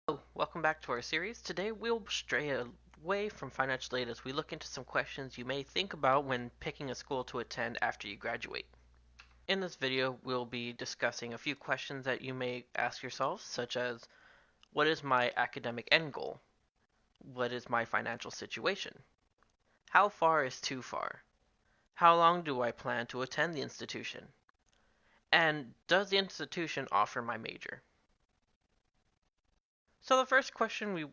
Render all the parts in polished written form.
Hello, welcome back to our series. Today we'll stray away from financial aid as we look into some questions you may think about when picking a school to attend after you graduate. In this video, we'll be discussing a few questions that you may ask yourself, such as, what is my academic end goal? What is my financial situation? How far is too far? How long do I plan to attend the institution? And does the institution offer my major? So the first question we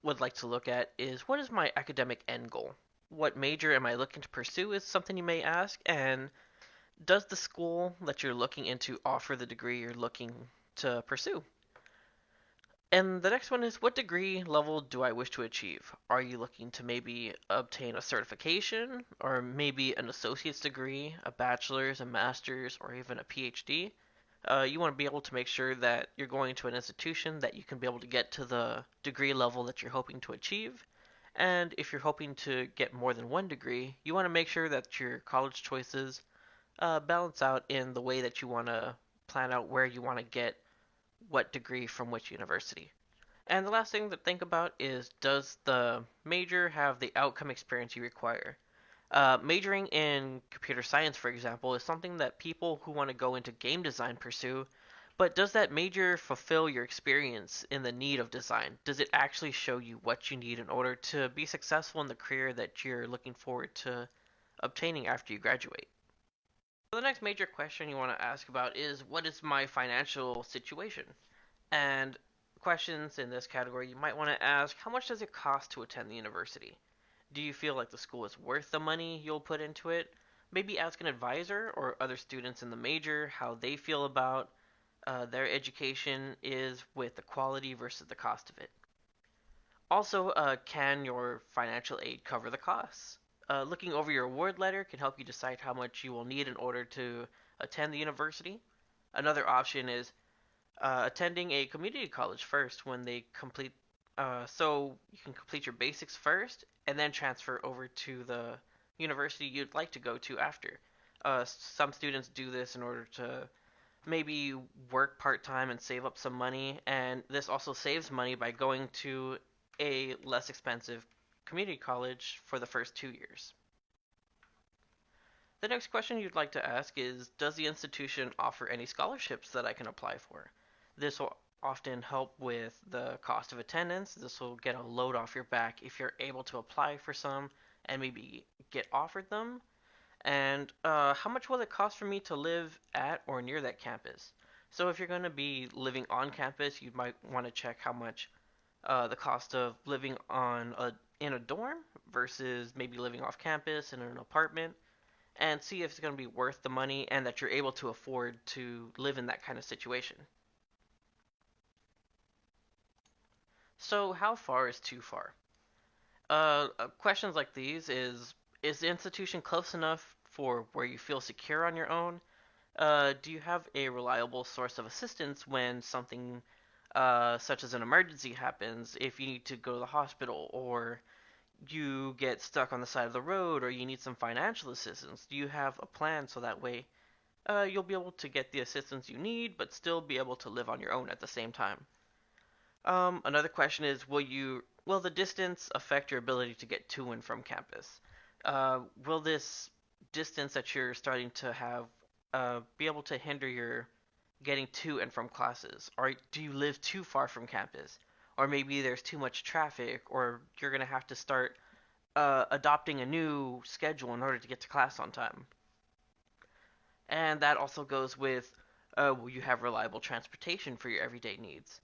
would like to look at is, what is my academic end goal? What major am I looking to pursue is something you may ask, and does the school that you're looking into offer the degree you're looking to pursue? And the next one is, what degree level do I wish to achieve? Are you looking to maybe obtain a certification, or maybe an associate's degree, a bachelor's, a master's, or even a PhD? You want to be able to make sure that you're going to an institution that you can be able to get to the degree level that you're hoping to achieve. And if you're hoping to get more than one degree, you want to make sure that your college choices balance out in the way that you want to plan out where you want to get what degree from which university. And the last thing to think about is, does the major have the outcome experience you require? Majoring in computer science, for example, is something that people who want to go into game design pursue, but does that major fulfill your experience in the need of design? Does it actually show you what you need in order to be successful in the career that you're looking forward to obtaining after you graduate? So the next major question you want to ask about is, what is my financial situation? And questions in this category you might want to ask, how much does it cost to attend the university? Do you feel like the school is worth the money you'll put into it? Maybe ask an advisor or other students in the major how they feel about their education is with the quality versus the cost of it. Also, can your financial aid cover the costs? Looking over your award letter can help you decide how much you will need in order to attend the university. Another option is attending a community college first when they complete, so you can complete your basics first and then transfer over to the university you'd like to go to after. Some students do this in order to maybe work part time and save up some money, and this also saves money by going to a less expensive community college for the first 2 years. The next question you'd like to ask is, does the institution offer any scholarships that I can apply for? This will often help with the cost of attendance. This will get a load off your back if you're able to apply for some and maybe get offered them. And how much will it cost for me to live at or near that campus? So if you're going to be living on campus, you might want to check how much the cost of living in a dorm versus maybe living off campus in an apartment, and see if it's going to be worth the money and that you're able to afford to live in that kind of situation. So how far is too far? Questions like these is the institution close enough for where you feel secure on your own? Do you have a reliable source of assistance when something such as an emergency happens, if you need to go to the hospital, or you get stuck on the side of the road, or you need some financial assistance? Do you have a plan so that way you'll be able to get the assistance you need, but still be able to live on your own at the same time? Another question is, will the distance affect your ability to get to and from campus? Will this distance that you're starting to have be able to hinder your getting to and from classes? Or do you live too far from campus? Or maybe there's too much traffic, or you're going to have to start adopting a new schedule in order to get to class on time. And that also goes with, will you have reliable transportation for your everyday needs?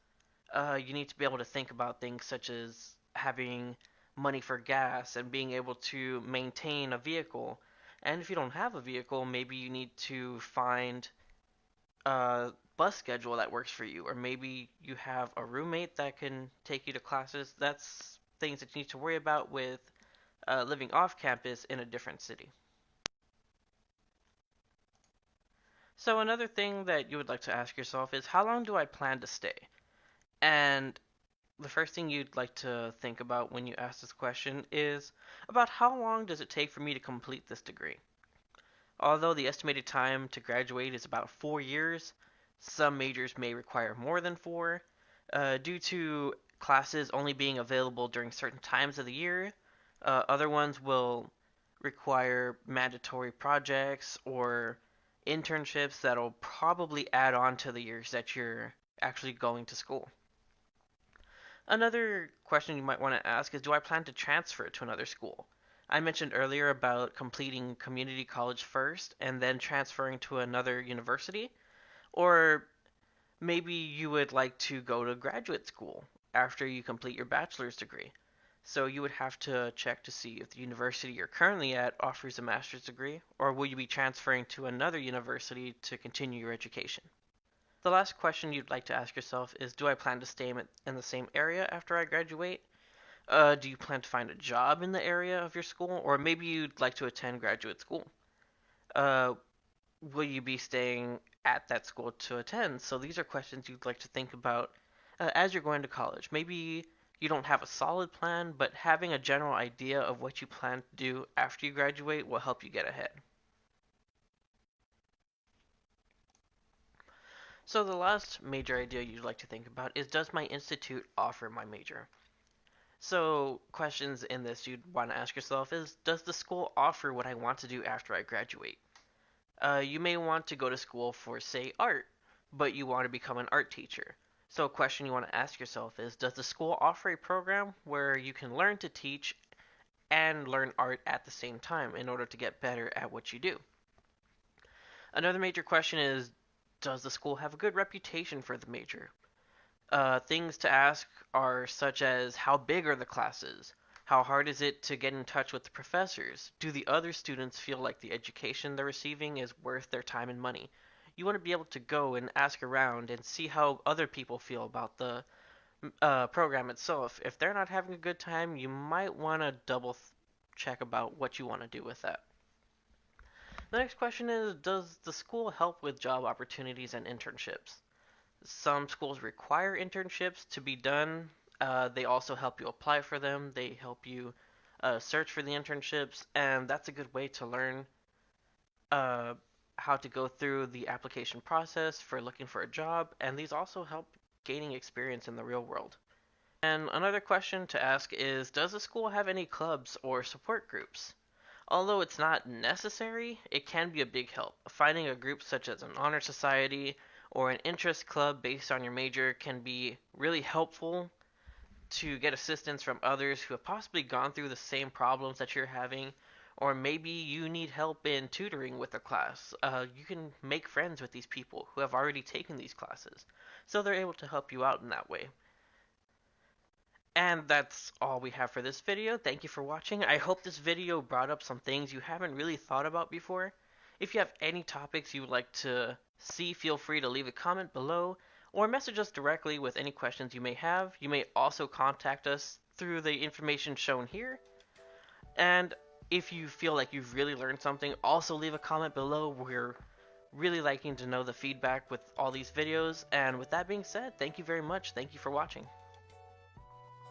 You need to be able to think about things such as having money for gas and being able to maintain a vehicle. And if you don't have a vehicle, maybe you need to find a bus schedule that works for you, or maybe you have a roommate that can take you to classes. That's things that you need to worry about with living off campus in a different city. So another thing that you would like to ask yourself is, how long do I plan to stay? And the first thing you'd like to think about when you ask this question is about how long does it take for me to complete this degree? Although the estimated time to graduate is about 4 years, some majors may require more than four. Due to classes only being available during certain times of the year, other ones will require mandatory projects or internships that'll probably add on to the years that you're actually going to school. Another question you might want to ask is, do I plan to transfer to another school? I mentioned earlier about completing community college first and then transferring to another university. Or maybe you would like to go to graduate school after you complete your bachelor's degree. So you would have to check to see if the university you're currently at offers a master's degree, or will you be transferring to another university to continue your education? The last question you'd like to ask yourself is, do I plan to stay in the same area after I graduate? Do you plan to find a job in the area of your school, or maybe you'd like to attend graduate school? Uh, will you be staying at that school to attend? So these are questions you'd like to think about as you're going to college. Maybe you don't have a solid plan, but having a general idea of what you plan to do after you graduate will help you get ahead. So the last major idea you'd like to think about is, does my institute offer my major? So questions in this you'd want to ask yourself is, does the school offer what I want to do after I graduate? You may want to go to school for, say, art, but you want to become an art teacher. So a question you want to ask yourself is, does the school offer a program where you can learn to teach and learn art at the same time in order to get better at what you do? Another major question is, does the school have a good reputation for the major? Things to ask are such as, how big are the classes? How hard is it to get in touch with the professors? Do the other students feel like the education they're receiving is worth their time and money? You want to be able to go and ask around and see how other people feel about the program itself. If they're not having a good time, you might want to double check about what you want to do with that. The next question is, does the school help with job opportunities and internships? Some schools require internships to be done. They also help you apply for them. They help you search for the internships, and that's a good way to learn uh, how to go through the application process for looking for a job, and these also help gaining experience in the real world. And another question to ask is, does the school have any clubs or support groups? Although it's not necessary, it can be a big help. Finding a group such as an honor society or an interest club based on your major can be really helpful to get assistance from others who have possibly gone through the same problems that you're having, or maybe you need help in tutoring with a class. You can make friends with these people who have already taken these classes, so they're able to help you out in that way. And that's all we have for this video. Thank you for watching. I hope this video brought up some things you haven't really thought about before. If you have any topics you would like to see, feel free to leave a comment below or message us directly with any questions you may have. You may also contact us through the information shown here. And if you feel like you've really learned something, also leave a comment below. We're really liking to know the feedback with all these videos. And with that being said, thank you very much. Thank you for watching.